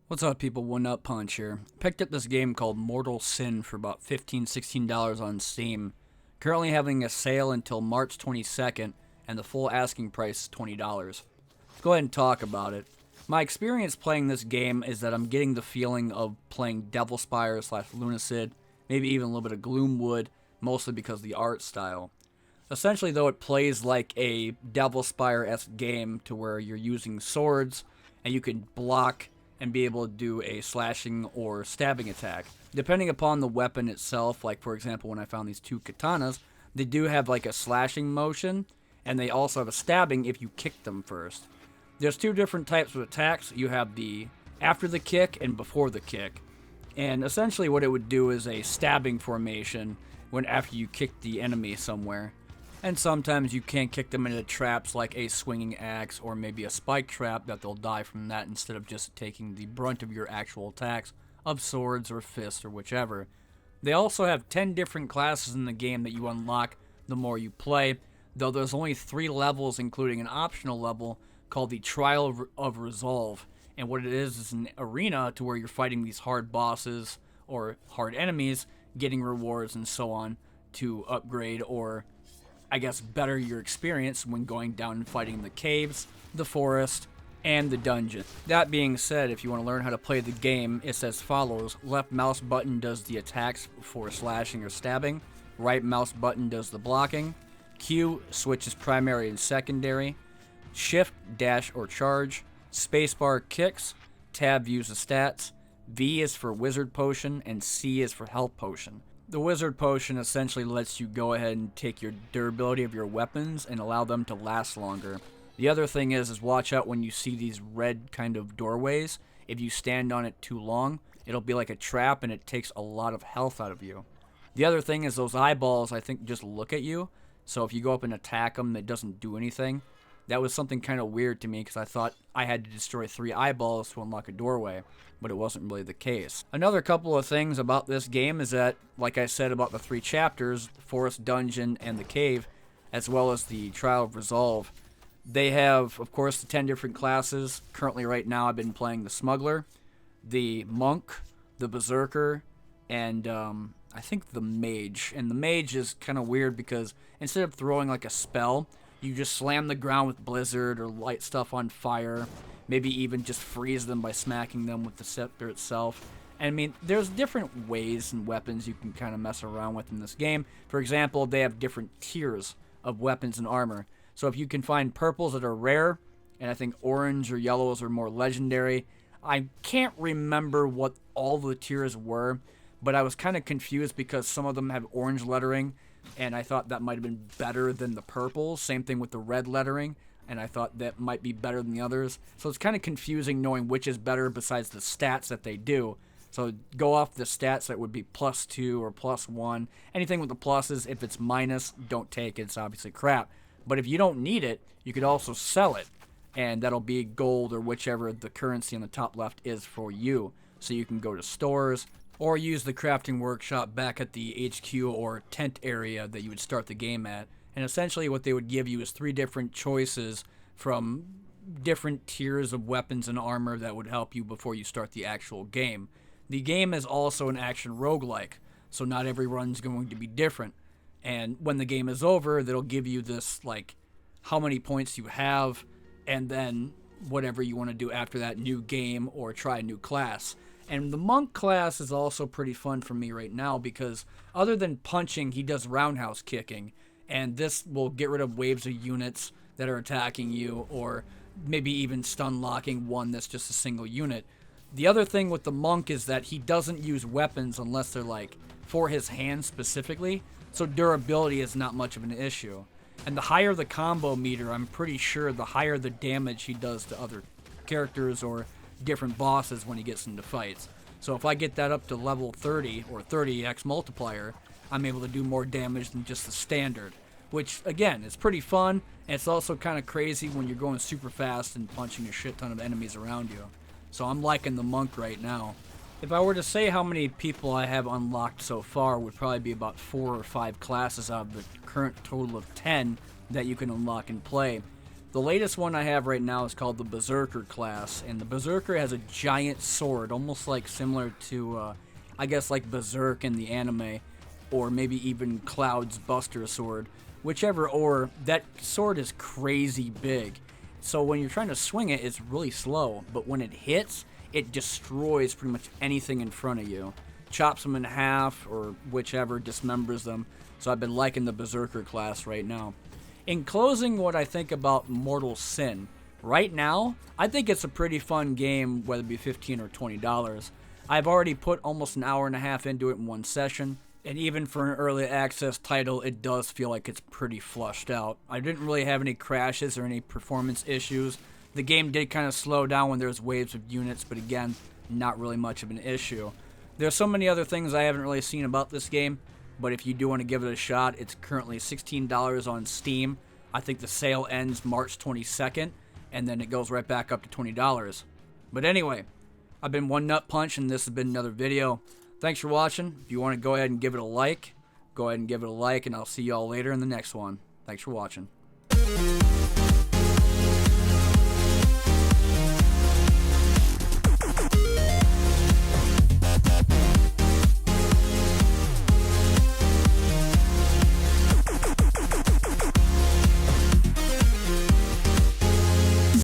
What's up, people? One Up Punch here. Picked up this game called Mortal Sin for about $15-16 on Steam. Currently having a sale until March 22nd, and the full asking price is $20. Let's go ahead and talk about it. My experience playing this game is that I'm getting the feeling of playing Devil Spire / Lunacid, maybe even a little bit of Gloomwood, mostly because of the art style. Essentially, though, it plays like a Devil Spire-esque game to where you're using swords, and you can block and be able to do a slashing or stabbing attack. Depending upon the weapon itself, like for example when I found these two katanas, they do have like a slashing motion, and they also have a stabbing if you kick them first. There's two different types of attacks. You have the after the kick and before the kick. And essentially what it would do is a stabbing formation when after you kick the enemy somewhere. And sometimes you can kick them into traps like a swinging axe or maybe a spike trap that they'll die from that instead of just taking the brunt of your actual attacks of swords or fists or whichever. They also have 10 different classes in the game that you unlock the more you play, though there's only 3 levels including an optional level called the Trial of Resolve. And what it is an arena to where you're fighting these hard bosses or hard enemies, getting rewards and so on to upgrade or I guess better your experience when going down and fighting the caves, the forest, and the dungeon. That being said, if you want to learn how to play the game, it's as follows. Left mouse button does the attacks for slashing or stabbing. Right mouse button does the blocking. Q switches primary and secondary. Shift, dash, or charge. Spacebar kicks. Tab views the stats. V is for wizard potion, and C is for health potion. The wizard potion essentially lets you go ahead and take your durability of your weapons and allow them to last longer. The other thing is watch out when you see these red kind of doorways. If you stand on it too long, it'll be like a trap and it takes a lot of health out of you. The other thing is those eyeballs, I think, just look at you. So if you go up and attack them, it doesn't do anything. That was something kind of weird to me because I thought I had to destroy 3 eyeballs to unlock a doorway, but it wasn't really the case. Another couple of things about this game is that, like I said about the 3 chapters, the forest, dungeon, and the cave, as well as the Trial of Resolve, they have, of course, the 10 different classes. Currently, right now, I've been playing the Smuggler, the Monk, the Berserker, and I think the Mage. And the Mage is kind of weird because instead of throwing like a spell, you just slam the ground with Blizzard or light stuff on fire. Maybe even just freeze them by smacking them with the scepter itself. And I mean, there's different ways and weapons you can kind of mess around with in this game. For example, they have different tiers of weapons and armor. So if you can find purples that are rare, and I think orange or yellows are more legendary. I can't remember what all the tiers were, but I was kind of confused because some of them have orange lettering, and I thought that might have been better than the purples. Same thing with the red lettering, and I thought that might be better than the others. So it's kind of confusing knowing which is better besides the stats that they do. So go off the stats that would be +2 or +1. Anything with the pluses, if it's minus, don't take it. It's obviously crap. But if you don't need it, you could also sell it, and that'll be gold or whichever the currency on the top left is for you. So you can go to stores or use the crafting workshop back at the HQ or tent area that you would start the game at. And essentially what they would give you is 3 different choices from different tiers of weapons and armor that would help you before you start the actual game. The game is also an action roguelike, so not every run's going to be different. And when the game is over, they'll give you this, like, how many points you have, and then whatever you want to do after that, new game or try a new class. And the monk class is also pretty fun for me right now because other than punching, he does roundhouse kicking. And this will get rid of waves of units that are attacking you or maybe even stun locking one that's just a single unit. The other thing with the monk is that he doesn't use weapons unless they're like for his hands specifically. So durability is not much of an issue. And the higher the combo meter, I'm pretty sure the higher the damage he does to other characters or different bosses when he gets into fights. So if I get that up to level 30 or 30x multiplier, I'm able to do more damage than just the standard. Which, again, is pretty fun, and it's also kind of crazy when you're going super fast and punching a shit ton of enemies around you. So I'm liking the monk right now. If I were to say how many people I have unlocked so far, would probably be about 4 or 5 classes out of the current total of 10 that you can unlock and play. The latest one I have right now is called the Berserker class, and the Berserker has a giant sword, almost like similar to, I guess like Berserk in the anime, or maybe even Cloud's Buster sword. Whichever, or that sword is crazy big. So when you're trying to swing it, it's really slow, but when it hits, it destroys pretty much anything in front of you. Chops them in half, or whichever, dismembers them. So I've been liking the Berserker class right now. In closing, what I think about Mortal Sin. Right now, I think it's a pretty fun game, whether it be $15 or $20. I've already put almost an hour and a half into it in one session. And even for an early access title, it does feel like it's pretty flushed out. I didn't really have any crashes or any performance issues. The game did kind of slow down when there's waves of units, but again, not really much of an issue. There's so many other things I haven't really seen about this game, but if you do want to give it a shot, it's currently $16 on Steam. I think the sale ends March 22nd, and then it goes right back up to $20. But anyway, I've been One Nut Punch, and this has been another video. Thanks for watching. If you want to go ahead and give it a like, go ahead and give it a like, and I'll see you all later in the next one. Thanks for watching.